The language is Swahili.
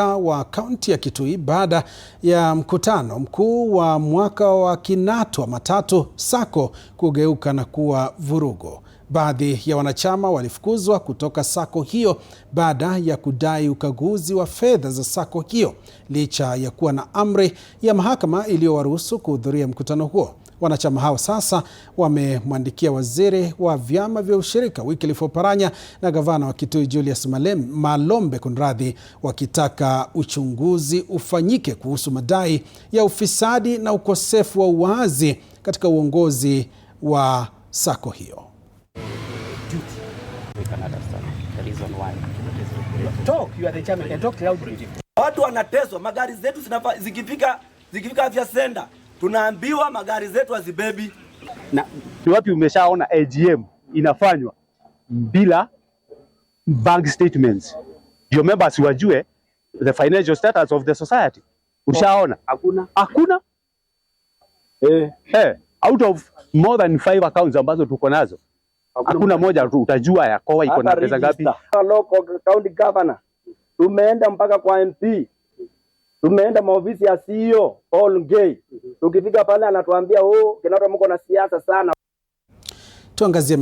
wa kaunti ya Kitui baada ya mkutano mkuu wa mwaka wa Kinatwa Matatu Sacco kugeuka na kuwa vurugu. Baadhi ya wanachama walifukuzwa kutoka Sacco hiyo baada ya kudai ukaguzi wa fedha za Sacco hiyo, licha ya kuwa na amri ya mahakama iliyowaruhusu kuhudhuria mkutano huo. Wanachama hao sasa wamemwandikia waziri wa vyama vya ushirika Wycliffe Oparanya na gavana wa Kitui Julius Malombe Kunradhi, wakitaka uchunguzi ufanyike kuhusu madai ya ufisadi na ukosefu wa uwazi katika uongozi wa Sacco hiyo. Watu wanateswa, magari zetu zikifika afya center tunaambiwa magari zetu hazibebi. Na ni wapi umeshaona AGM inafanywa bila bank statements? Ndio members wajue the financial status of the society. Ushaona? Hakuna. Out of more than 5 accounts ambazo tuko nazo, hakuna moja utajua ya koa iko na pesa ngapi. Local county governor tumeenda mpaka kwa MP, tumeenda maofisi ya CEO Paul Ngei. Tukifika pale anatuambia Kinatwa mko na siasa sana. Tuangazie